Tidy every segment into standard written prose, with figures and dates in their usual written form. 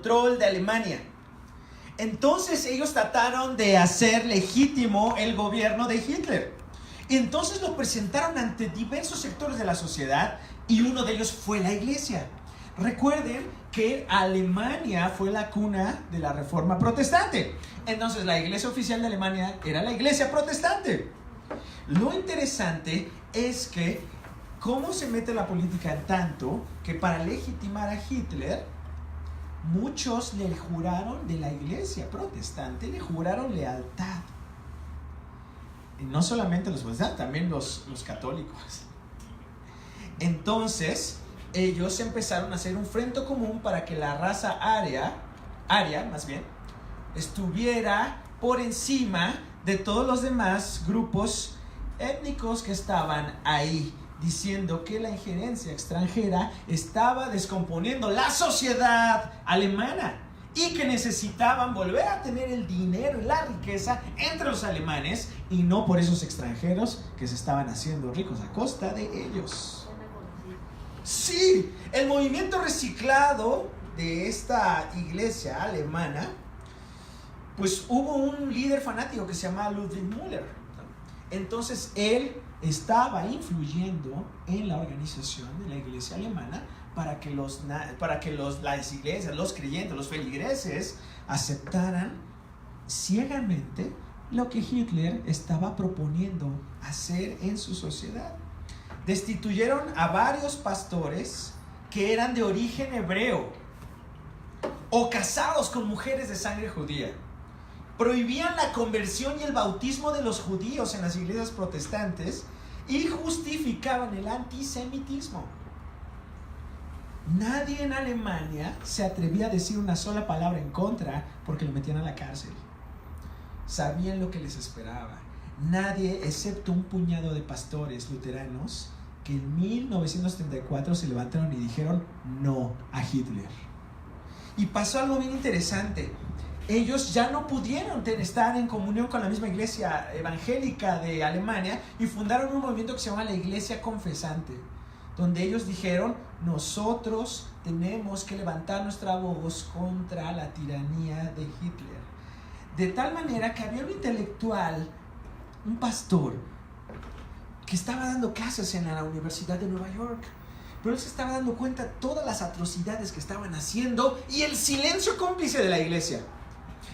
control de Alemania. Entonces ellos trataron de hacer legítimo el gobierno de Hitler. Entonces lo presentaron ante diversos sectores de la sociedad y uno de ellos fue la iglesia. Recuerden que Alemania fue la cuna de la Reforma Protestante. Entonces la iglesia oficial de Alemania era la iglesia protestante. Lo interesante es que cómo se mete la política en tanto que para legitimar a Hitler, muchos le juraron de la iglesia protestante, le juraron lealtad. Y no solamente los protestantes, también los católicos. Entonces, ellos empezaron a hacer un frente común para que la raza aria, estuviera por encima de todos los demás grupos étnicos que estaban ahí, diciendo que la injerencia extranjera estaba descomponiendo la sociedad alemana y que necesitaban volver a tener el dinero y la riqueza entre los alemanes y no por esos extranjeros que se estaban haciendo ricos a costa de ellos. Sí, el movimiento reciclado de esta iglesia alemana, pues hubo un líder fanático que se llamaba Ludwig Müller. Entonces él estaba influyendo en la organización de la iglesia alemana para que las iglesias, los creyentes, los feligreses aceptaran ciegamente lo que Hitler estaba proponiendo hacer en su sociedad. Destituyeron a varios pastores que eran de origen hebreo o casados con mujeres de sangre judía. Prohibían la conversión y el bautismo de los judíos en las iglesias protestantes y justificaban el antisemitismo. Nadie en Alemania se atrevía a decir una sola palabra en contra porque lo metían a la cárcel. Sabían lo que les esperaba. Nadie, excepto un puñado de pastores luteranos, que en 1934 se levantaron y dijeron no a Hitler. Y pasó algo bien interesante. Ellos ya no pudieron estar en comunión con la misma iglesia evangélica de Alemania y fundaron un movimiento que se llama la Iglesia Confesante, donde ellos dijeron: nosotros tenemos que levantar nuestra voz contra la tiranía de Hitler. De tal manera que había un intelectual, un pastor, que estaba dando clases en la Universidad de Nueva York, pero él se estaba dando cuenta de todas las atrocidades que estaban haciendo y el silencio cómplice de la iglesia.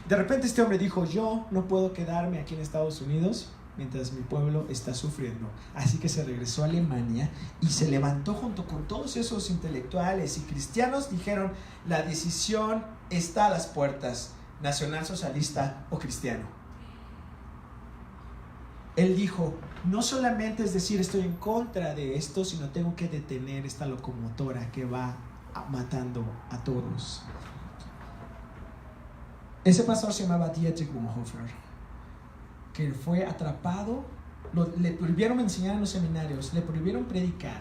De repente este hombre dijo: yo no puedo quedarme aquí en Estados Unidos mientras mi pueblo está sufriendo. Así que se regresó a Alemania y se levantó junto con todos esos intelectuales y cristianos. Dijeron: la decisión está a las puertas, nacionalsocialista o cristiano. Él dijo: no solamente es decir estoy en contra de esto, sino tengo que detener esta locomotora que va matando a todos. Ese pastor se llamaba Dietrich Bonhoeffer, que fue atrapado, le prohibieron enseñar en los seminarios, le prohibieron predicar,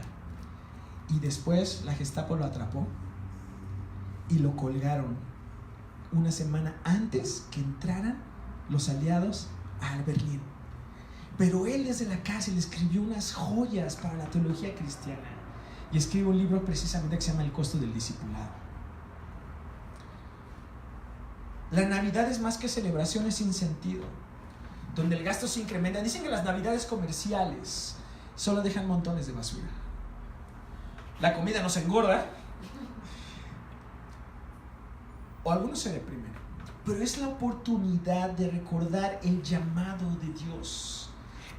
y después la Gestapo lo atrapó y lo colgaron una semana antes que entraran los aliados a Berlín. Pero él desde la cárcel escribió unas joyas para la teología cristiana y escribe un libro precisamente que se llama El costo del discipulado. La Navidad es más que celebraciones sin sentido, donde el gasto se incrementa. Dicen que las Navidades comerciales solo dejan montones de basura. La comida no se engorda, o algunos se deprimen, pero es la oportunidad de recordar el llamado de Dios.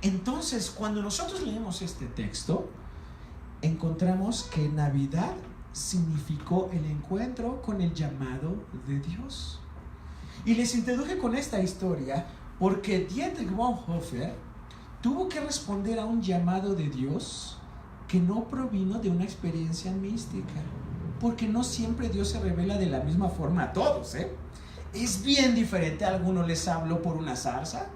Entonces, cuando nosotros leemos este texto, encontramos que Navidad significó el encuentro con el llamado de Dios. Y les introduje con esta historia porque Dietrich Bonhoeffer tuvo que responder a un llamado de Dios que no provino de una experiencia mística, porque no siempre Dios se revela de la misma forma a todos, Es bien diferente. A algunos les habló por una zarza,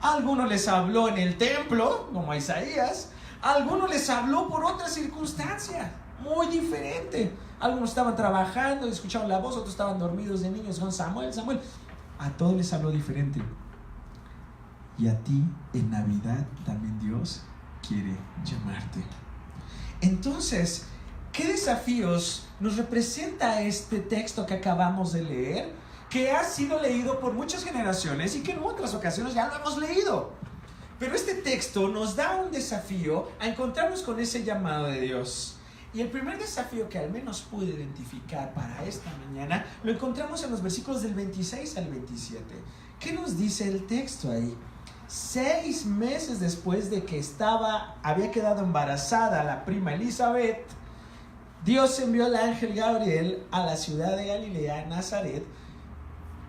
a algunos les habló en el templo, como a Isaías, a algunos les habló por otra circunstancia muy diferente. Algunos estaban trabajando y escuchaban la voz, otros estaban dormidos de niños con Samuel. A todos les habló diferente. Y a ti en Navidad también Dios quiere llamarte. Entonces, ¿Qué desafíos nos representa este texto que acabamos de leer? Que ha sido leído por muchas generaciones y que en otras ocasiones ya lo hemos leído. Pero este texto nos da un desafío a encontrarnos con ese llamado de Dios. Y el primer desafío que al menos pude identificar para esta mañana lo encontramos en los versículos del 26 al 27. ¿Qué nos dice el texto ahí? 6 meses después de que había quedado embarazada la prima Elizabeth, Dios envió al ángel Gabriel a la ciudad de Galilea, Nazaret,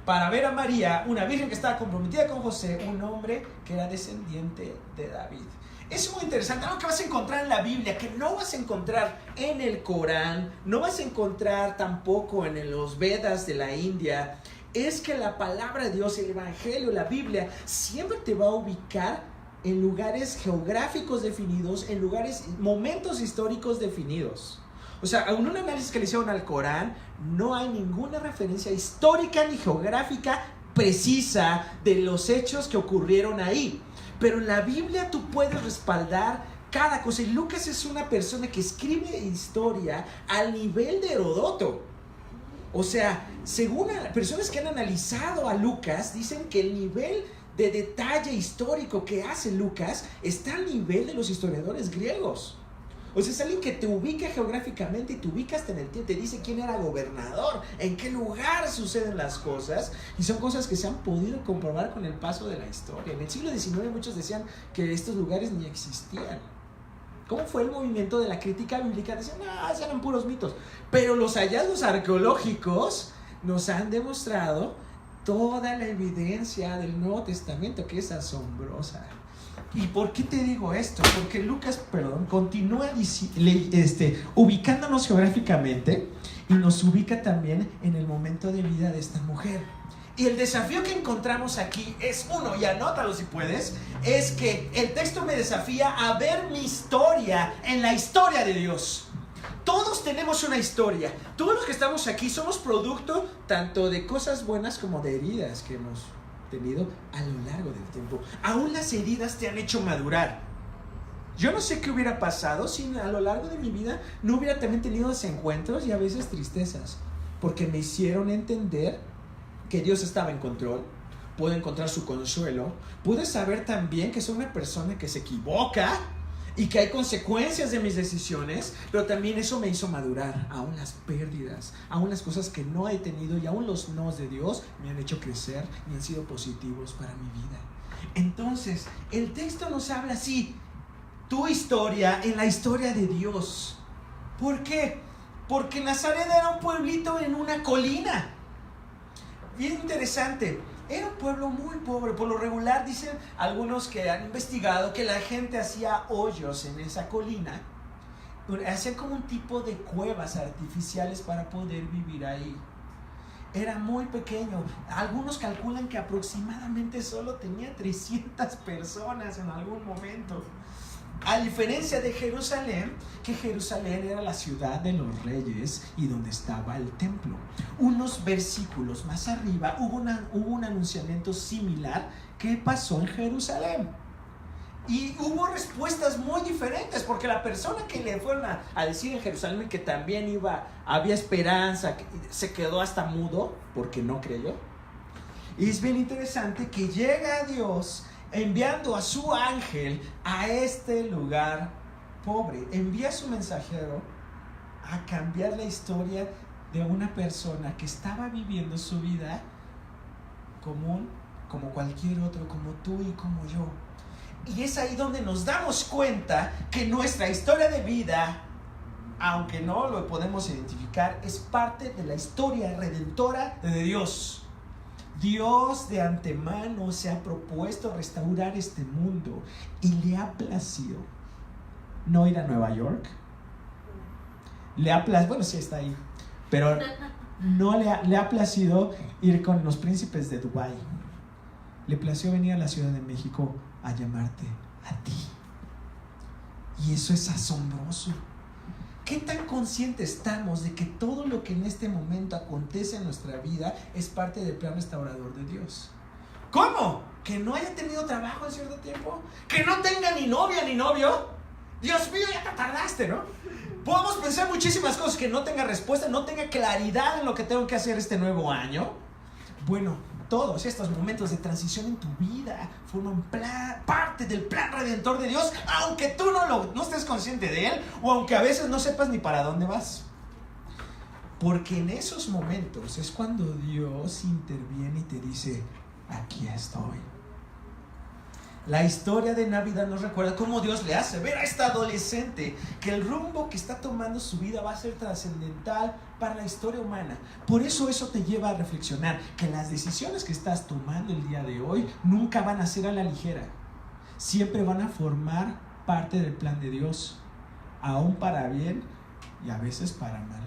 para ver a María, una virgen que estaba comprometida con José, un hombre que era descendiente de David. Es muy interesante, algo que vas a encontrar en la Biblia, que no vas a encontrar en el Corán, no vas a encontrar tampoco en los Vedas de la India, es que la palabra de Dios, el Evangelio, la Biblia, siempre te va a ubicar en lugares geográficos definidos, en momentos históricos definidos. O sea, en un análisis que le hicieron al Corán, no hay ninguna referencia histórica ni geográfica precisa de los hechos que ocurrieron ahí. Pero en la Biblia tú puedes respaldar cada cosa. Y Lucas es una persona que escribe historia al nivel de Heródoto. O sea, según personas que han analizado a Lucas, dicen que el nivel de detalle histórico que hace Lucas está al nivel de los historiadores griegos. O sea, es alguien que te ubica geográficamente y te ubica hasta en el tiempo, te dice quién era gobernador, en qué lugar suceden las cosas, y son cosas que se han podido comprobar con el paso de la historia. En el siglo XIX muchos decían que estos lugares ni existían. ¿Cómo fue el movimiento de la crítica bíblica? Decían, no, eran puros mitos. Pero los hallazgos arqueológicos nos han demostrado toda la evidencia del Nuevo Testamento, que es asombrosa. ¿Y por qué te digo esto? Porque Lucas, continúa ubicándonos geográficamente y nos ubica también en el momento de vida de esta mujer. Y el desafío que encontramos aquí es uno, y anótalo si puedes, es que el texto me desafía a ver mi historia en la historia de Dios. Todos tenemos una historia. Todos los que estamos aquí somos producto tanto de cosas buenas como de heridas que hemos tenido a lo largo del tiempo. Aún las heridas te han hecho madurar. Yo no sé qué hubiera pasado si a lo largo de mi vida no hubiera también tenido desencuentros y a veces tristezas, porque me hicieron entender que Dios estaba en control. Pude encontrar su consuelo. Pude saber también que soy una persona que se equivoca y que hay consecuencias de mis decisiones, pero también eso me hizo madurar. Aún las pérdidas, aún las cosas que no he tenido y aún los nos de Dios me han hecho crecer y han sido positivos para mi vida. Entonces, el texto nos habla así, tu historia en la historia de Dios. ¿Por qué? Porque Nazaret era un pueblito en una colina. Bien interesante. Era un pueblo muy pobre. Por lo regular dicen algunos que han investigado que la gente hacía hoyos en esa colina. Hacían como un tipo de cuevas artificiales para poder vivir ahí. Era muy pequeño. Algunos calculan que aproximadamente solo tenía 300 personas en algún momento. A diferencia de Jerusalén, que Jerusalén era la ciudad de los reyes y donde estaba el templo. Unos versículos más arriba hubo un anunciamiento similar que pasó en Jerusalén. Y hubo respuestas muy diferentes, porque la persona que le fueron a decir en Jerusalén que también había esperanza, se quedó hasta mudo porque no creyó. Y es bien interesante que llega Dios enviando a su ángel a este lugar pobre. Envía a su mensajero a cambiar la historia de una persona que estaba viviendo su vida común como cualquier otro, como tú y como yo. Y es ahí donde nos damos cuenta que nuestra historia de vida, aunque no lo podemos identificar, es parte de la historia redentora de Dios. Dios de antemano se ha propuesto restaurar este mundo y le ha placido no ir a Nueva York. Bueno, sí está ahí, pero no le ha placido ir con los príncipes de Dubái. Le plació venir a la Ciudad de México a llamarte a ti. Y eso es asombroso. ¿Qué tan conscientes estamos de que todo lo que en este momento acontece en nuestra vida es parte del plan restaurador de Dios? ¿Cómo? ¿Que no haya tenido trabajo en cierto tiempo? ¿Que no tenga ni novia ni novio? Dios mío, ya te tardaste, ¿no? Podemos pensar muchísimas cosas, que no tenga respuesta, no tenga claridad en lo que tengo que hacer este nuevo año. Bueno, todos estos momentos de transición en tu vida forman parte del plan redentor de Dios, aunque tú no estés consciente de él, o aunque a veces no sepas ni para dónde vas. Porque en esos momentos es cuando Dios interviene y te dice: aquí estoy. La historia de Navidad nos recuerda cómo Dios le hace ver a esta adolescente que el rumbo que está tomando su vida va a ser trascendental para la historia humana. Por eso te lleva a reflexionar que las decisiones que estás tomando el día de hoy nunca van a ser a la ligera. Siempre van a formar parte del plan de Dios, aún para bien y a veces para mal.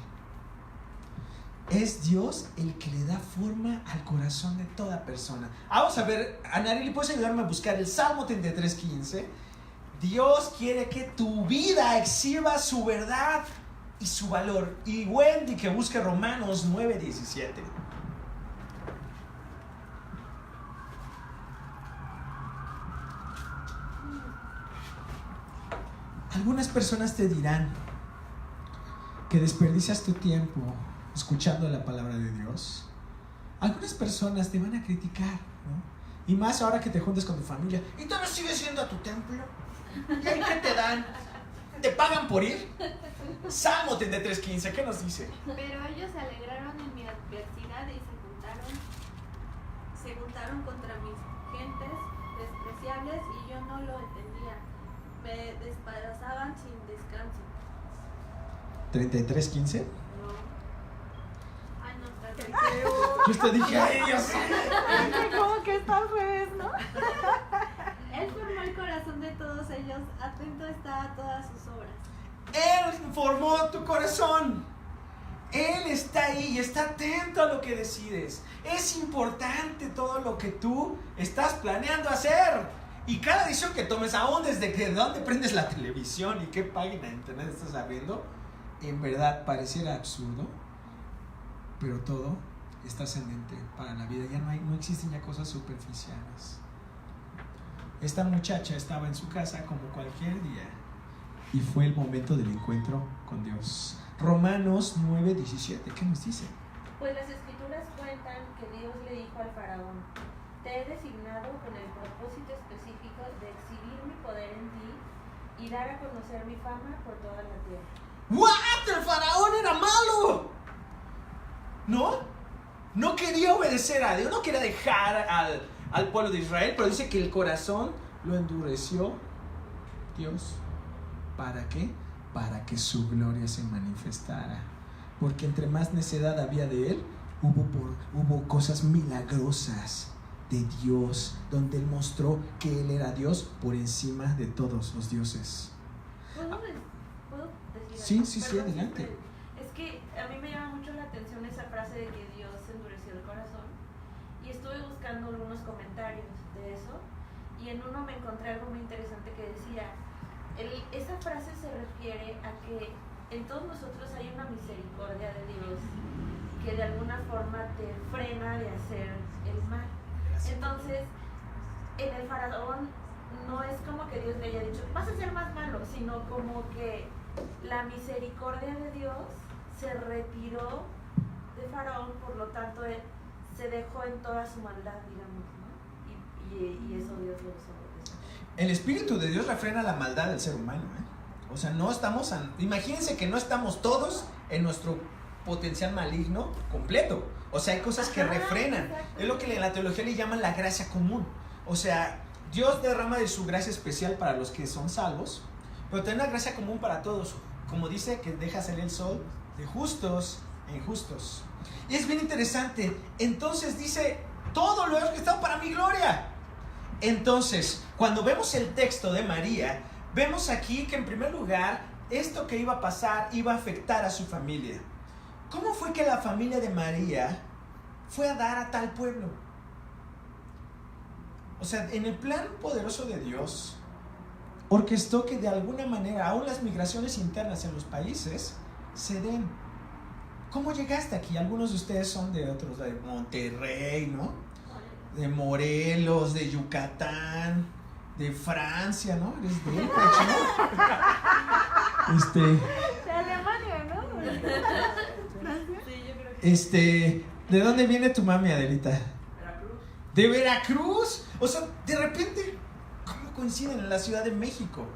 Es Dios el que le da forma al corazón de toda persona. Vamos a ver, Anareli, ¿puedes ayudarme a buscar el Salmo 33:15? Dios quiere que tu vida exhiba su verdad y su valor. Y Wendy, que busque Romanos 9:17. Algunas personas te dirán que desperdicias tu tiempo escuchando la palabra de Dios. Algunas personas te van a criticar, ¿no? Y más ahora que te juntes con tu familia. ¿Y tú no sigues yendo a tu templo? ¿Y ahí qué te dan? ¿Te pagan por ir? Salmo 33:15, ¿qué nos dice? Pero ellos se alegraron en mi adversidad y se juntaron contra mis gentes despreciables y yo no lo entendía. Me despedazaban sin descanso. 33:15. Yo te dije a ellos. ¿Cómo que está al revés, no? Él formó el corazón de todos ellos, atento está a todas sus obras. Él formó tu corazón. Él está ahí y está atento a lo que decides. Es importante todo lo que tú estás planeando hacer. Y cada decisión que tomes, aún desde que de dónde prendes la televisión y qué página de internet estás abriendo, en verdad pareciera absurdo, pero todo es trascendente para la vida. Ya no existen ya cosas superficiales. Esta muchacha estaba en su casa como cualquier día y fue el momento del encuentro con Dios. Romanos 9:17, ¿qué nos dice? Pues las escrituras cuentan que Dios le dijo al faraón: te he designado con el propósito específico de exhibir mi poder en ti y dar a conocer mi fama por toda la tierra. ¿What? El faraón era malo. No quería obedecer a Dios, no quería dejar al pueblo de Israel, pero dice que el corazón lo endureció Dios. ¿Para qué? Para que su gloria se manifestara. Porque entre más necedad había de él, hubo cosas milagrosas de Dios, donde él mostró que él era Dios por encima de todos los dioses. ¿Puedo decir Sí, algo? Perdón, adelante. Es que a mí me llama mucho la atención esa frase de que Dios endureció el corazón, y estuve buscando algunos comentarios de eso, y en uno me encontré algo muy interesante que decía, esa frase se refiere a que en todos nosotros hay una misericordia de Dios que de alguna forma te frena de hacer el mal. Entonces, en el faraón no es como que Dios le haya dicho vas a ser más malo, sino como que la misericordia de Dios se retiró de faraón, por lo tanto él se dejó en toda su maldad, digamos, ¿no? Y eso Dios lo usó. El Espíritu de Dios refrena la maldad del ser humano, O sea, no estamos... Imagínense que no estamos todos en nuestro potencial maligno completo. O sea, hay cosas que refrenan. Exacto. Es lo que en la teología le llaman la gracia común. O sea, Dios derrama de su gracia especial para los que son salvos, pero tiene una gracia común para todos. Como dice, que deja salir el sol de justos e injustos. Y es bien interesante. Entonces dice, todo lo he orquestado para mi gloria. Entonces, cuando vemos el texto de María, vemos aquí que en primer lugar, esto que iba a pasar iba a afectar a su familia. ¿Cómo fue que la familia de María fue a dar a tal pueblo? O sea, en el plan poderoso de Dios, orquestó que de alguna manera, aún las migraciones internas en los países se den. ¿Cómo llegaste aquí? Algunos de ustedes son de otros, de Monterrey, ¿no? De Morelos, de Yucatán, de Francia, ¿no? Eres de Francia, ¿no? De Sí, yo creo que ¿De dónde viene tu mami, Adelita? Veracruz. ¿De Veracruz? O sea, de repente, ¿cómo coinciden en la Ciudad de México?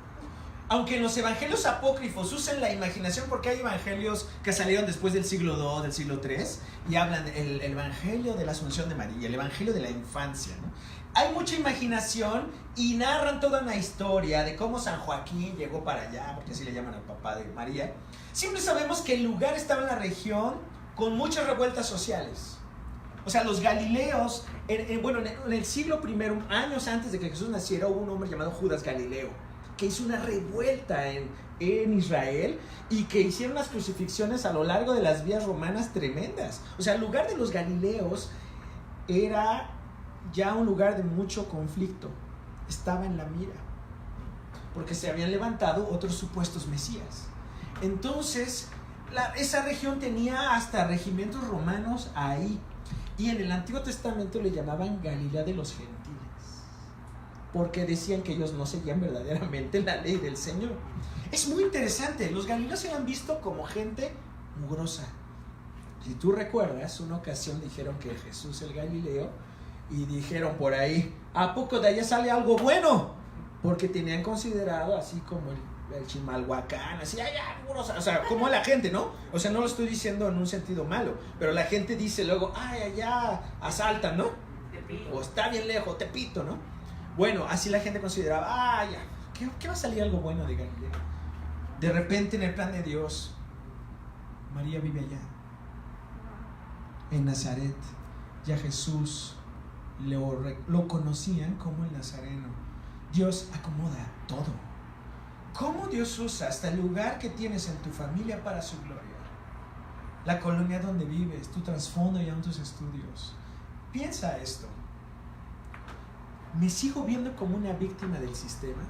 Aunque en los evangelios apócrifos usen la imaginación, porque hay evangelios que salieron después del siglo II, del siglo III, y hablan el evangelio de la Asunción de María, el evangelio de la infancia, ¿no? Hay mucha imaginación y narran toda una historia de cómo San Joaquín llegó para allá, porque así le llaman al papá de María. Siempre sabemos que el lugar estaba en la región con muchas revueltas sociales. O sea, los galileos, en el siglo I, años antes de que Jesús naciera, hubo un hombre llamado Judas Galileo, que hizo una revuelta en Israel y que hicieron unas crucifixiones a lo largo de las vías romanas tremendas. O sea, el lugar de los galileos era ya un lugar de mucho conflicto. Estaba en la mira, porque se habían levantado otros supuestos mesías. Entonces, esa región tenía hasta regimientos romanos ahí. Y en el Antiguo Testamento le llamaban Galilea de los Gentiles, porque decían que ellos no seguían verdaderamente la ley del Señor. Es muy interesante, los galileos se han visto como gente mugrosa. Si tú recuerdas, una ocasión dijeron que Jesús el Galileo, y dijeron por ahí, ¿a poco de allá sale algo bueno? Porque tenían considerado así como el Chimalhuacán, así, allá, mugrosa, o sea, como la gente, ¿no? O sea, no lo estoy diciendo en un sentido malo, pero la gente dice luego, ay, allá asaltan, ¿no? O está bien lejos, Tepito, ¿no? Bueno, así la gente consideraba, ya, ¿qué va a salir algo bueno de Galilea? De repente, en el plan de Dios, María vive allá, en Nazaret. Ya Jesús lo conocían como el Nazareno. Dios acomoda todo. ¿Cómo Dios usa hasta el lugar que tienes en tu familia para su gloria? La colonia donde vives, tu trasfondo y aún tus estudios. Piensa esto. ¿Me sigo viendo como una víctima del sistema?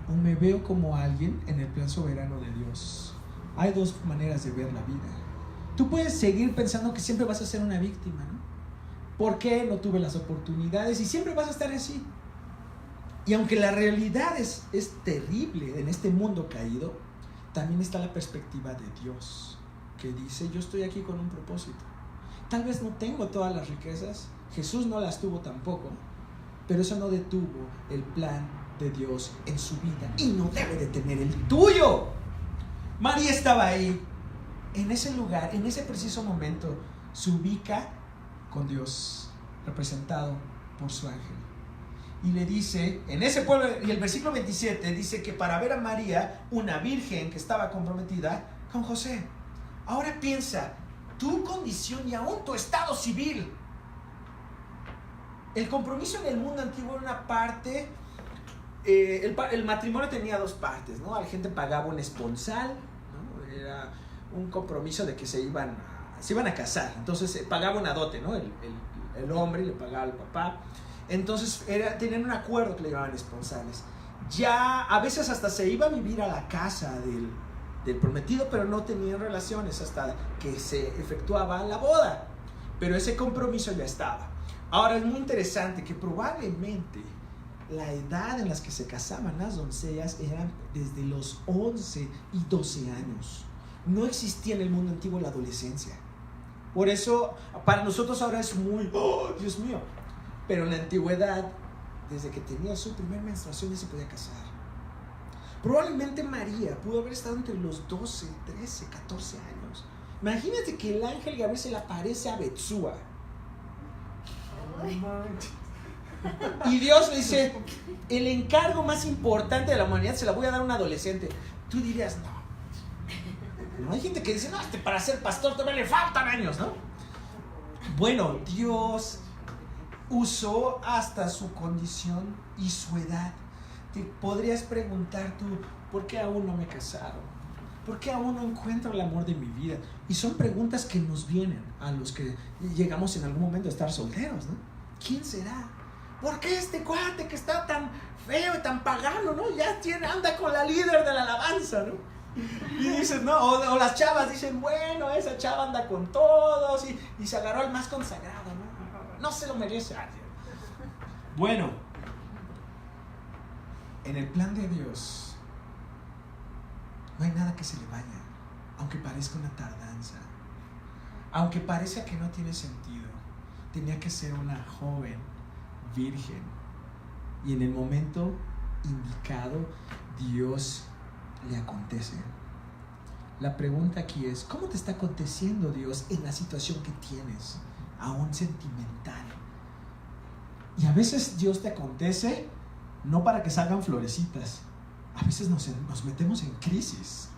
¿O me veo como alguien en el plan soberano de Dios? Hay dos maneras de ver la vida. Tú puedes seguir pensando que siempre vas a ser una víctima, ¿no? ¿Por qué no tuve las oportunidades? Y siempre vas a estar así. Y aunque la realidad es terrible en este mundo caído, también está la perspectiva de Dios, que dice, yo estoy aquí con un propósito. Tal vez no tengo todas las riquezas, Jesús no las tuvo tampoco, pero eso no detuvo el plan de Dios en su vida y no debe detener el tuyo. María estaba ahí, en ese lugar, en ese preciso momento, se ubica con Dios, representado por su ángel. Y le dice, en ese pueblo, y el versículo 27 dice que para ver a María, una virgen que estaba comprometida con José. Ahora piensa, tu condición y aún tu estado civil. El compromiso en el mundo antiguo era una parte, el matrimonio tenía dos partes, ¿no? La gente pagaba un esponsal, ¿no? Era un compromiso de que se iban a casar, entonces pagaba una dote, ¿no? El hombre le pagaba al papá. Entonces tenían un acuerdo que le llamaban esponsales. Ya a veces hasta se iba a vivir a la casa del prometido, pero no tenían relaciones hasta que se efectuaba la boda. Pero ese compromiso ya estaba. Ahora es muy interesante que probablemente la edad en las que se casaban las doncellas eran desde los 11 y 12 años. No existía en el mundo antiguo la adolescencia. Por eso para nosotros ahora es muy, oh, Dios mío. Pero en la antigüedad, desde que tenía su primer menstruación ya se podía casar. Probablemente María pudo haber estado entre los 12, 13, 14 años. Imagínate que el ángel Gabriel se le aparece a Betsúa. Y Dios le dice, el encargo más importante de la humanidad se la voy a dar a un adolescente. Tú dirías, no. Hay gente que dice, no, para ser pastor todavía le faltan años, ¿no? Bueno, Dios usó hasta su condición y su edad. Te podrías preguntar tú, ¿por qué aún no me he casado? ¿Por qué aún no encuentro el amor de mi vida? Y son preguntas que nos vienen a los que llegamos en algún momento a estar solteros, ¿no? ¿Quién será? ¿Por qué este cuate que está tan feo y tan pagano, ¿no? Ya anda con la líder de la alabanza, ¿no? Y dices, no, o las chavas dicen, bueno, esa chava anda con todos y se agarró al más consagrado, ¿no? No se lo merece. Bueno, en el plan de Dios no hay nada que se le vaya. aunque parezca una tardanza, aunque parezca que no tiene sentido. Tenía que ser una joven virgen, y en el momento indicado Dios le acontece. La pregunta aquí es, ¿cómo te está aconteciendo Dios en la situación que tienes, aún sentimental? Y a veces Dios te acontece no para que salgan florecitas. A veces nos metemos en crisis.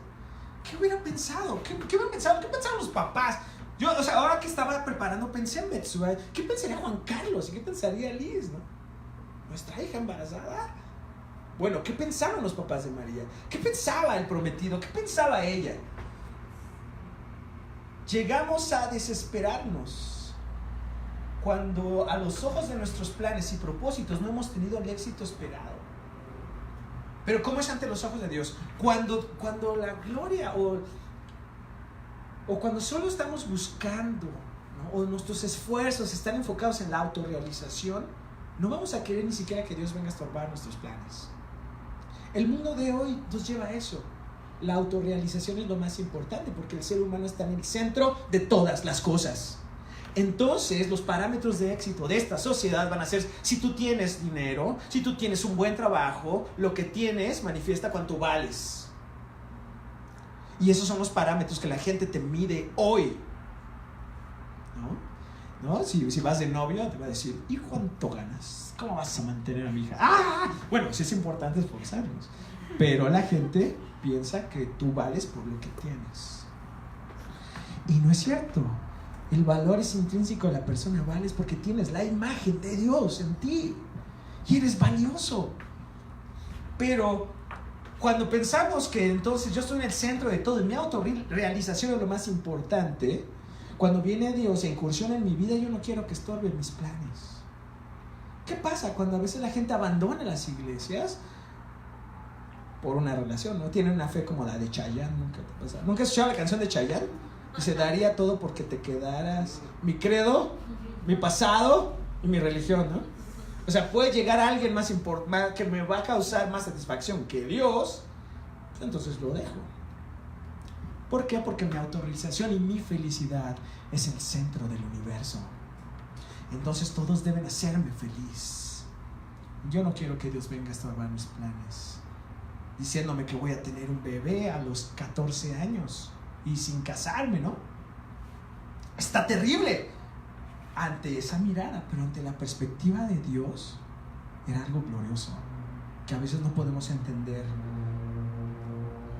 ¿Qué hubiera pensado? ¿Qué hubiera pensado? ¿Qué pensaron los papás? Yo, ahora que estaba preparando, pensé en Betsuba. ¿Qué pensaría Juan Carlos? ¿Y qué pensaría Liz, no? Nuestra hija embarazada. Bueno, ¿qué pensaron los papás de María? ¿Qué pensaba el prometido? ¿Qué pensaba ella? Llegamos a desesperarnos cuando a los ojos de nuestros planes y propósitos no hemos tenido el éxito esperado. Pero ¿cómo es ante los ojos de Dios? Cuando la gloria o cuando solo estamos buscando, ¿no? O nuestros esfuerzos están enfocados en la autorrealización, no vamos a querer ni siquiera que Dios venga a estorbar nuestros planes. El mundo de hoy nos lleva a eso. La autorrealización es lo más importante porque el ser humano está en el centro de todas las cosas. Entonces los parámetros de éxito de esta sociedad van a ser si tú tienes dinero, si tú tienes un buen trabajo, lo que tienes manifiesta cuánto vales. Y esos son los parámetros que la gente te mide hoy, ¿no? Si vas de novio te va a decir, ¿y cuánto ganas? ¿Cómo vas a mantener a mi hija? ¡Ah! Bueno, sí es importante esforzarnos, pero la gente piensa que tú vales por lo que tienes. Y no es cierto. El valor es intrínseco de la persona. Vales porque tienes la imagen de Dios en ti y eres valioso. Pero cuando pensamos que entonces yo estoy en el centro de todo y mi autorrealización es lo más importante, cuando viene Dios e incursiona en mi vida, yo no quiero que estorbe mis planes. ¿Qué pasa cuando a veces la gente abandona las iglesias por una relación? ¿No? Tienen una fe como la de Chayanne. ¿Nunca has escuchado la canción de Chayanne? Dice, daría todo porque te quedaras. Mi credo, mi pasado y mi religión, ¿no? O sea, puede llegar a alguien más importante que me va a causar más satisfacción que Dios, entonces lo dejo. ¿Por qué? Porque mi autorrealización y mi felicidad es el centro del universo. Entonces todos deben hacerme feliz. Yo no quiero que Dios venga a estorbar mis planes diciéndome que voy a tener un bebé a los 14 años y sin casarme, ¿no? Está terrible ante esa mirada, pero ante la perspectiva de Dios era algo glorioso que a veces no podemos entender.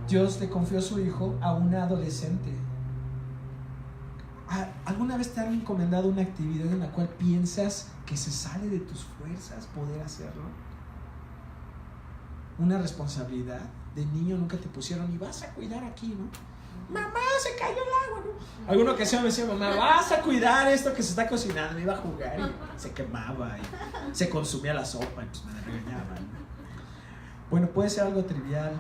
Dios le confió a su hijo a una adolescente. ¿Alguna vez te han encomendado una actividad en la cual piensas que se sale de tus fuerzas poder hacerlo? Una responsabilidad. De niño nunca te pusieron y vas a cuidar aquí, ¿no? Mamá, se cayó el agua, ¿no? Alguna ocasión me decía, mamá, vas a cuidar esto que se está cocinando. Me iba a jugar y se quemaba y se consumía la sopa y pues me regañaban. Bueno, puede ser algo trivial,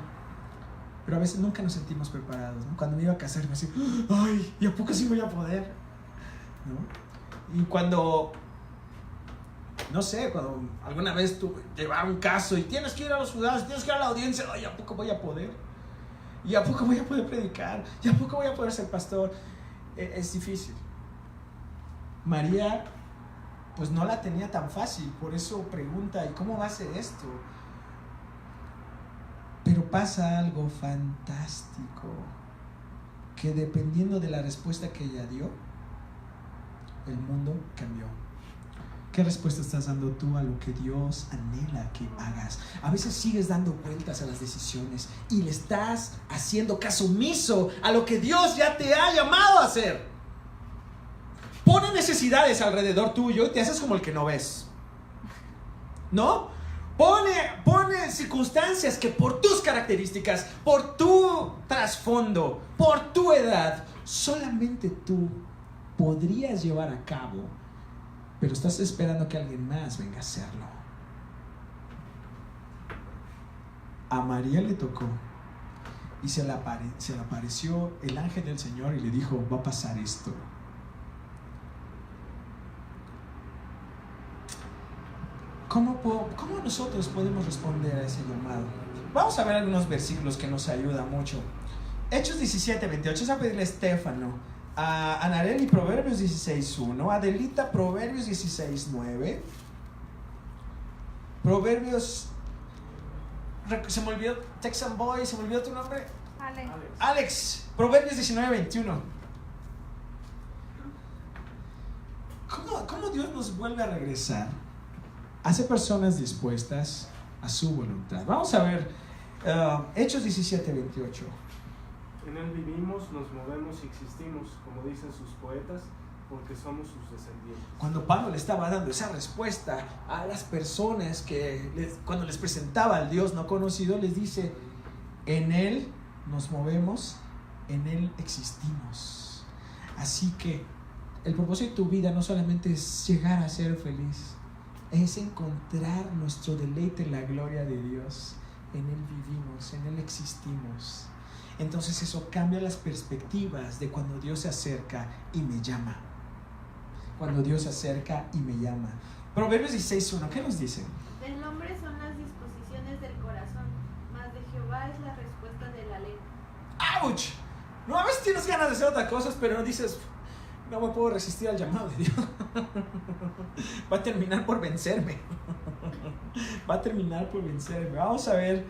pero a veces nunca nos sentimos preparados, ¿no? Cuando me iba a casar me decía, ay, ¿y a poco sí voy a poder? ¿No? Y cuando, no sé, cuando alguna vez tú llevaba un caso y tienes que ir a los juzgados, tienes que ir a la audiencia, ay, ¿a poco voy a poder? ¿Y a poco voy a poder predicar? ¿Y a poco voy a poder ser pastor? Es difícil. María, pues no la tenía tan fácil, por eso pregunta, ¿y cómo va a ser esto? Pero pasa algo fantástico, que dependiendo de la respuesta que ella dio, el mundo cambió. ¿Qué respuesta estás dando tú a lo que Dios anhela que hagas? A veces sigues dando vueltas a las decisiones y le estás haciendo caso omiso a lo que Dios ya te ha llamado a hacer. Pone necesidades alrededor tuyo y te haces como el que no ves, ¿no? Pone circunstancias que por tus características, por tu trasfondo, por tu edad, solamente tú podrías llevar a cabo, pero estás esperando que alguien más venga a hacerlo. A María le tocó y se le apareció el ángel del Señor y le dijo, va a pasar esto. ¿Cómo nosotros podemos responder a ese llamado? Vamos a ver algunos versículos que nos ayudan mucho. Hechos 17:28. Es a pedirle a Estefano, a Anareli, Proverbios 16:1, Adelita, Proverbios 16:9, Proverbios, se me olvidó, Texan Boy, se me olvidó tu nombre, Alex, Proverbios 19:21. ¿Cómo Dios nos vuelve a regresar? Hace personas dispuestas a su voluntad. Vamos a ver Hechos 17:28. En él vivimos, nos movemos y existimos, como dicen sus poetas, porque somos sus descendientes. Cuando Pablo le estaba dando esa respuesta a las personas cuando les presentaba al Dios no conocido, les dice: en él nos movemos, en él existimos. Así que el propósito de tu vida no solamente es llegar a ser feliz, es encontrar nuestro deleite en la gloria de Dios. En él vivimos, en él existimos. Entonces eso cambia las perspectivas de cuando Dios se acerca y me llama. Cuando Dios se acerca y me llama. Proverbios 16:1, ¿qué nos dice? Del hombre son las disposiciones del corazón, mas de Jehová es la respuesta de la lengua. ¡Auch! No, a veces tienes ganas de hacer otras cosas, pero no dices: no me puedo resistir al llamado de Dios. Va a terminar por vencerme. Va a terminar por vencerme. Vamos a ver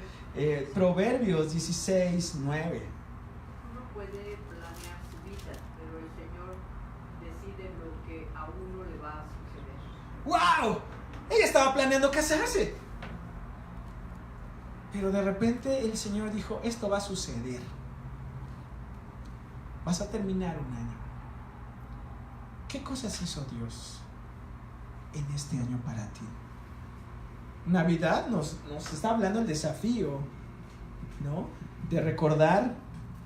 Proverbios 16:9. Uno puede planear su vida, pero el Señor decide lo que a uno le va a suceder. ¡Wow! Ella estaba planeando casarse, pero de repente el Señor dijo: esto va a suceder. Vas a terminar un año. ¿Qué cosas hizo Dios en este año para ti? Navidad nos está hablando el desafío, ¿no? De recordar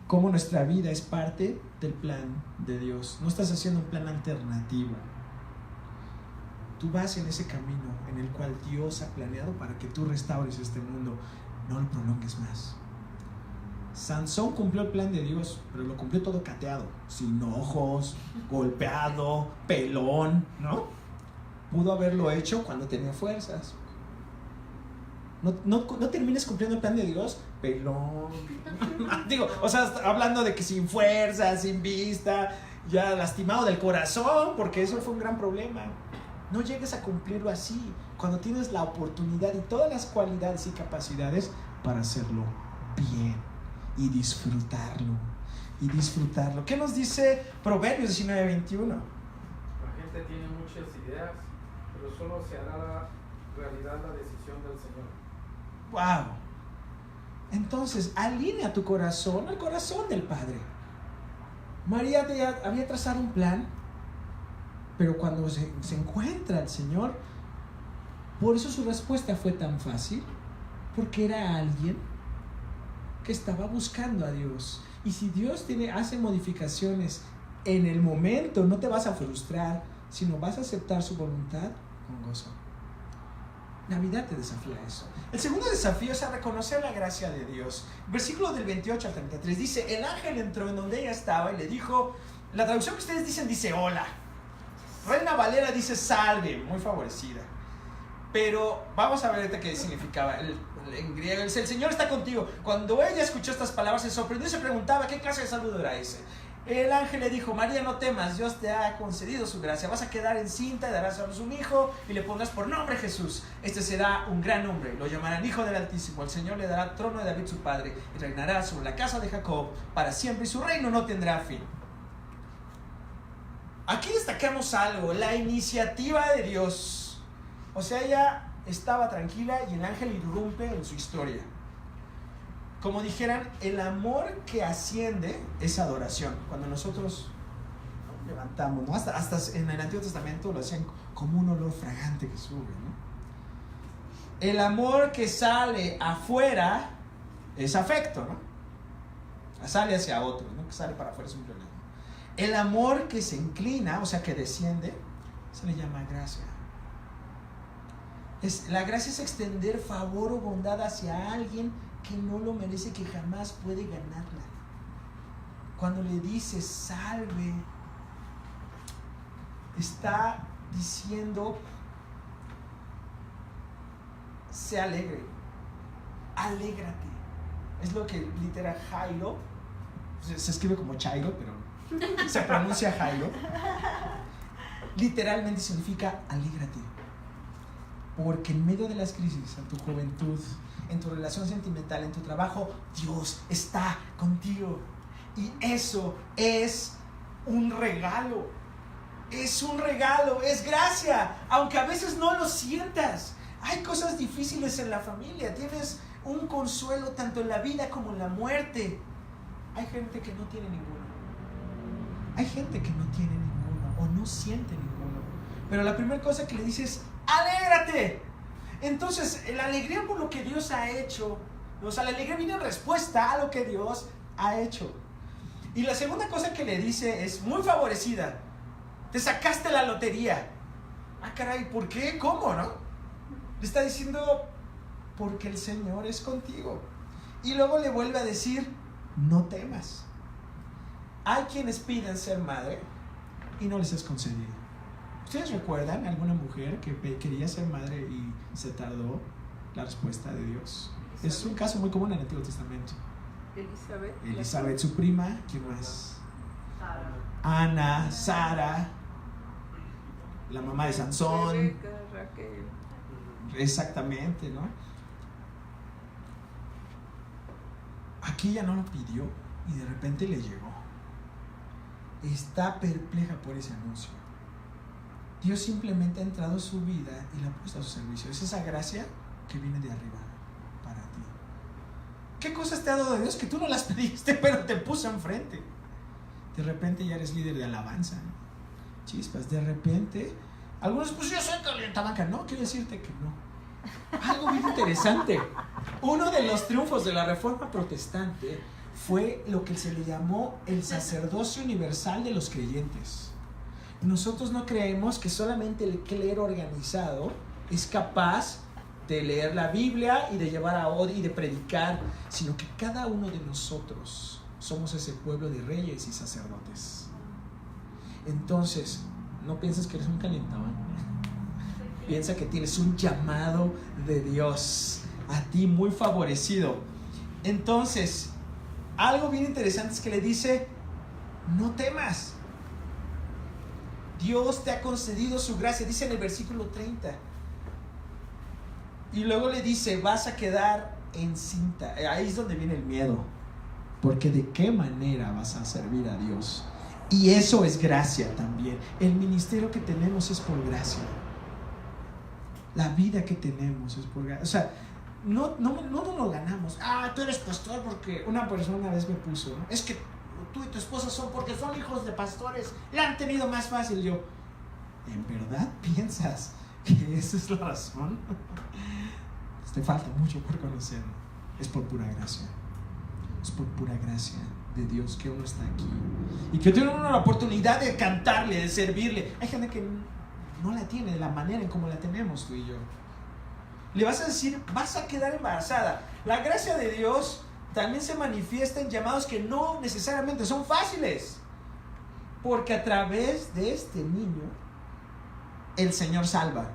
cómo nuestra vida es parte del plan de Dios. No estás haciendo un plan alternativo. Tú vas en ese camino en el cual Dios ha planeado para que tú restaures este mundo. No lo prolongues más. Sansón cumplió el plan de Dios, pero lo cumplió todo cateado, sin ojos, golpeado, pelón, ¿no? Pudo haberlo hecho cuando tenía fuerzas. No termines cumpliendo el plan de Dios, pelón. Digo, o sea, hablando de que sin fuerza, sin vista, ya lastimado del corazón, porque eso fue un gran problema. No llegues a cumplirlo así, cuando tienes la oportunidad y todas las cualidades y capacidades para hacerlo bien y disfrutarlo. ¿Qué nos dice Proverbios 19:21? La gente tiene muchas ideas, pero solo se hará realidad la decisión del Señor. ¡Wow! Entonces, alinea tu corazón al corazón del Padre. María había trazado un plan, pero cuando se encuentra el Señor, por eso su respuesta fue tan fácil, porque era alguien que estaba buscando a Dios. Y si Dios hace modificaciones en el momento, no te vas a frustrar, sino vas a aceptar su voluntad con gozo. Navidad te desafía a eso. El segundo desafío es a reconocer la gracia de Dios. Versículo del 28 al 33 dice: el ángel entró en donde ella estaba y le dijo, la traducción que ustedes dicen dice hola. Reina Valera dice salve, muy favorecida. Pero vamos a ver ahorita qué significaba. En griego dice: el Señor está contigo. Cuando ella escuchó estas palabras se sorprendió y se preguntaba qué clase de saludo era ese. El ángel le dijo: María, no temas, Dios te ha concedido su gracia. Vas a quedar encinta y darás a luz un hijo y le pondrás por nombre Jesús. Este será un gran hombre, lo llamarán Hijo del Altísimo. El Señor le dará el trono de David su padre y reinará sobre la casa de Jacob para siempre y su reino no tendrá fin. Aquí destacamos algo, la iniciativa de Dios. O sea, ella estaba tranquila y el ángel irrumpe en su historia. Como dijeran, el amor que asciende es adoración. Cuando nosotros levantamos, ¿no? Hasta en el Antiguo Testamento lo hacían como un olor fragante que sube, ¿no? El amor que sale afuera es afecto, ¿no? Sale hacia otro, ¿no? Que sale para afuera es un problema. El amor que se inclina, o sea, que desciende, se le llama gracia. La gracia es extender favor o bondad hacia alguien que no lo merece, que jamás puede ganarla. Cuando le dice salve, está diciendo sé alegre, alégrate. Es lo que litera Jairo se escribe como Chairo, pero se pronuncia Jairo. Literalmente significa alégrate. Porque en medio de las crisis, en tu juventud, en tu relación sentimental, en tu trabajo, Dios está contigo. Y eso es un regalo. Es un regalo, es gracia. Aunque a veces no lo sientas. Hay cosas difíciles en la familia. Tienes un consuelo tanto en la vida como en la muerte. Hay gente que no tiene ninguno. Hay gente que no tiene ninguno o no siente ninguno. Pero la primera cosa que le dices es alégrate. Entonces, la alegría por lo que Dios ha hecho, o sea, la alegría viene en respuesta a lo que Dios ha hecho. Y la segunda cosa que le dice es muy favorecida. Te sacaste la lotería. Ah, caray, ¿por qué? ¿Cómo, no? Le está diciendo, porque el Señor es contigo. Y luego le vuelve a decir, no temas. Hay quienes piden ser madre y no les es concedido. ¿Ustedes recuerdan alguna mujer que quería ser madre y se tardó? La respuesta de Dios. Es un caso muy común en el Antiguo Testamento. Elizabeth, su prima. ¿Quién más? Ana, Sara, la mamá de Sansón. Rebeca, Raquel. Exactamente, ¿no? Aquí ella no lo pidió y de repente le llegó. Está perpleja por ese anuncio. Dios simplemente ha entrado a su vida y la ha puesto a su servicio. Es esa gracia que viene de arriba para ti. ¿Qué cosas te ha dado Dios que tú no las pediste, pero te puso enfrente? De repente ya eres líder de alabanza, ¿no? Chispas, de repente. Algunos, pues yo soy calientabanca. No, quiero decirte que no. Algo bien interesante. Uno de los triunfos de la Reforma Protestante fue lo que se le llamó el sacerdocio universal de los creyentes. Nosotros no creemos que solamente el clero organizado es capaz de leer la Biblia y de llevar a otros y de predicar, sino que cada uno de nosotros somos ese pueblo de reyes y sacerdotes. Entonces, no pienses que eres un calentón. Piensa que tienes un llamado de Dios a ti muy favorecido. Entonces, algo bien interesante es que le dice, no temas. Dios te ha concedido su gracia, dice en el versículo 30. Y luego le dice, vas a quedar encinta. Ahí es donde viene el miedo. Porque de qué manera vas a servir a Dios. Y eso es gracia también. El ministerio que tenemos es por gracia. La vida que tenemos es por gracia. O sea, no lo ganamos. Ah, tú eres pastor porque una persona una vez me puso, ¿no? Es que tú y tu esposa son porque son hijos de pastores. La han tenido más fácil. Yo, ¿en verdad piensas que esa es la razón? Te falta mucho por conocer. Es por pura gracia. Es por pura gracia de Dios que uno está aquí y que tiene una oportunidad de cantarle, de servirle. Hay gente que no la tiene de la manera en como la tenemos tú y yo. Le vas a decir, vas a quedar embarazada. La gracia de Dios también se manifiesta en llamados que no necesariamente son fáciles, porque a través de este niño el Señor salva.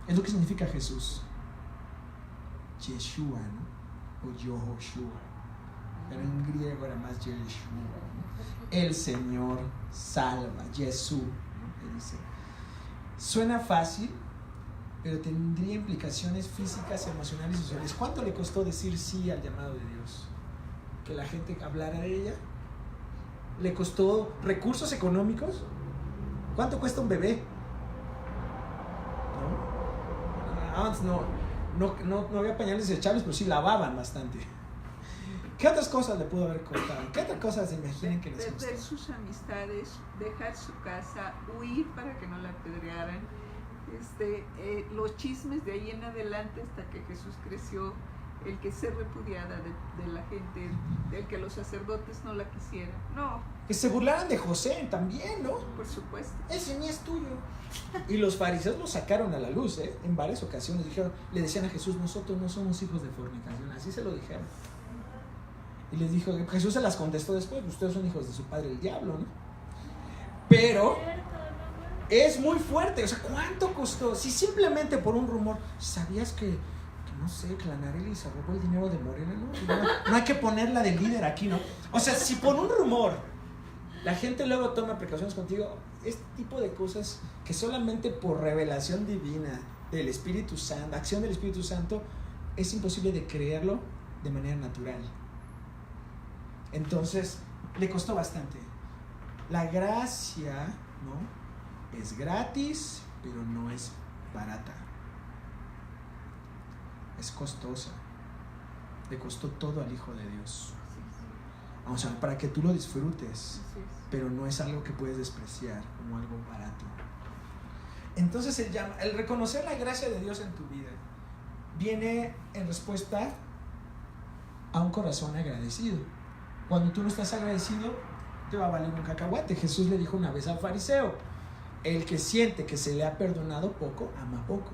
Es lo que significa Jesús. Yeshua, ¿no? O Yehoshua. Pero en griego era más Yeshua, ¿no? El Señor salva. Jesús, ¿no? Dice. Suena fácil, pero tendría implicaciones físicas, emocionales y sociales. ¿Cuánto le costó decir sí al llamado de Dios? Que la gente hablara de ella. ¿Le costó recursos económicos? ¿Cuánto cuesta un bebé? ¿No? Antes no había pañales desechables, pero sí lavaban bastante. ¿Qué otras cosas le pudo haber costado? ¿Qué otras cosas se imaginen que les costó? Perder sus amistades, dejar su casa, huir para que no la apedrearan. Los chismes de ahí en adelante hasta que Jesús creció, el que ser repudiada de la gente, el que los sacerdotes no la quisieran. No. Que se burlaran de José también, ¿no? Por supuesto. Ese ni es tuyo. Y los fariseos lo sacaron a la luz, ¿eh? En varias ocasiones le decían a Jesús, nosotros no somos hijos de fornicación. Así se lo dijeron. Y les dijo, Jesús se las contestó después, ustedes son hijos de su padre el diablo, ¿no? Pero es muy fuerte. O sea, ¿cuánto costó? Si simplemente por un rumor, ¿sabías que no sé, Clanarelli se robó el dinero de Morena, ¿no? No hay que ponerla de líder aquí, ¿no? O sea, si por un rumor la gente luego toma precauciones contigo, este tipo de cosas que solamente por revelación divina del Espíritu Santo, acción del Espíritu Santo, es imposible de creerlo de manera natural. Entonces, le costó bastante. La gracia, ¿no?, es gratis, pero no es barata. Es costosa. Le costó todo al Hijo de Dios. O sea, para que tú lo disfrutes, pero no es algo que puedes despreciar como algo barato. Entonces el reconocer la gracia de Dios en tu vida viene en respuesta a un corazón agradecido. Cuando tú no estás agradecido, te va a valer un cacahuate. Jesús le dijo una vez al fariseo: el que siente que se le ha perdonado poco, ama poco,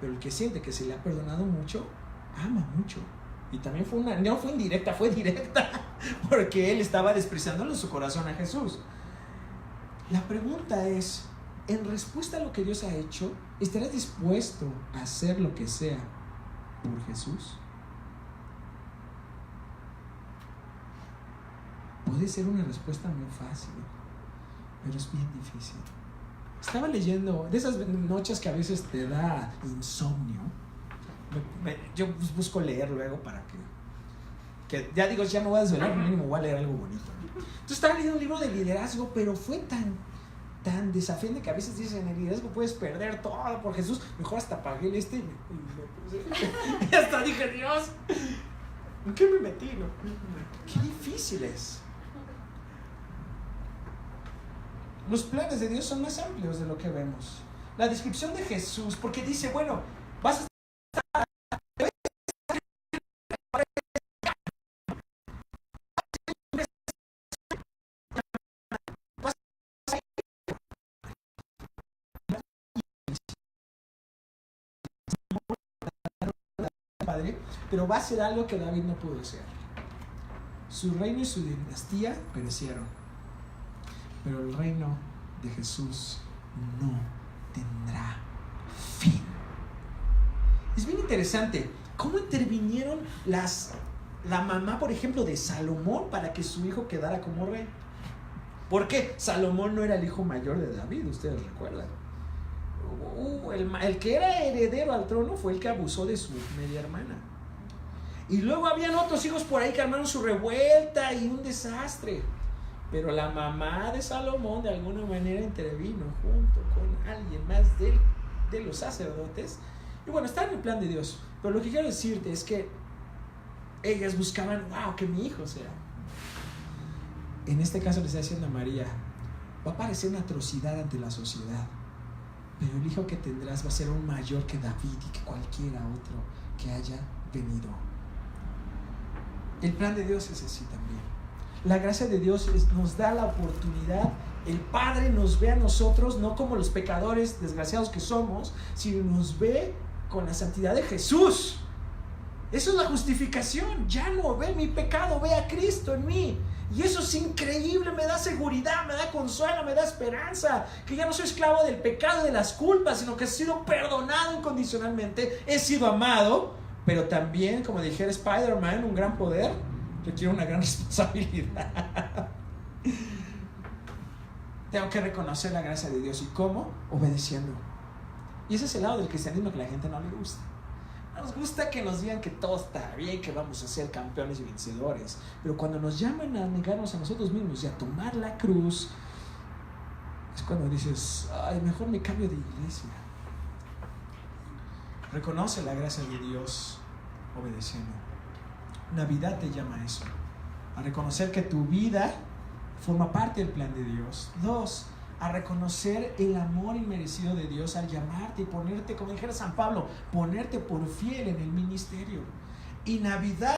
pero el que siente que se le ha perdonado mucho, ama mucho. Y también no fue indirecta, fue directa, porque él estaba despreciándolo en su corazón a Jesús. La pregunta es, en respuesta a lo que Dios ha hecho, ¿estarás dispuesto a hacer lo que sea por Jesús? Puede ser una respuesta muy fácil, pero es bien difícil. Estaba leyendo de esas noches que a veces te da insomnio. Yo busco leer luego para que ya digo, ya me voy a desvelar, mínimo voy a leer algo bonito. Entonces estaba leyendo un libro de liderazgo, pero fue tan desafiante que a veces dicen, en el liderazgo puedes perder todo por Jesús. Mejor hasta pagué el y hasta dije, Dios, ¿en qué me metí? ¿No? Qué difícil es. Los planes de Dios son más amplios de lo que vemos. La descripción de Jesús, porque dice, bueno, vas a Padre, pero va a ser algo que David no pudo hacer. Su reino y su dinastía perecieron, pero el reino de Jesús no tendrá fin. Es bien interesante cómo intervinieron la mamá, por ejemplo, de Salomón para que su hijo quedara como rey. Porque Salomón no era el hijo mayor de David, ustedes recuerdan. El que era heredero al trono fue el que abusó de su media hermana. Y luego habían otros hijos por ahí que armaron su revuelta y un desastre. Pero la mamá de Salomón de alguna manera intervino junto con alguien más de los sacerdotes. Y bueno, está en el plan de Dios. Pero lo que quiero decirte es que ellas buscaban, wow, que mi hijo sea. En este caso le está diciendo a María, va a parecer una atrocidad ante la sociedad, pero el hijo que tendrás va a ser aún mayor que David y que cualquiera otro que haya venido. El plan de Dios es así también. La gracia de Dios nos da la oportunidad. El Padre nos ve a nosotros no como los pecadores desgraciados que somos, sino nos ve con la santidad de Jesús. Eso es la justificación. Ya no ve mi pecado, ve a Cristo en mí. Y eso es increíble, me da seguridad, me da consuelo, me da esperanza. Que ya no soy esclavo del pecado, de las culpas, sino que he sido perdonado incondicionalmente. He sido amado, pero también, como dijera Spider-Man, un gran poder requiere una gran responsabilidad. Tengo que reconocer la gracia de Dios. ¿Y cómo? Obedeciendo. Y ese es el lado del cristianismo que a la gente no le gusta. Nos gusta que nos digan que todo está bien, que vamos a ser campeones y vencedores. Pero cuando nos llaman a negarnos a nosotros mismos y a tomar la cruz, es cuando dices, ay, mejor me cambio de iglesia. Reconoce la gracia de Dios obedeciendo. Navidad te llama a eso, a reconocer que tu vida forma parte del plan de Dios. 2, a reconocer el amor inmerecido de Dios al llamarte y ponerte, como dijera San Pablo, ponerte por fiel en el ministerio. Y Navidad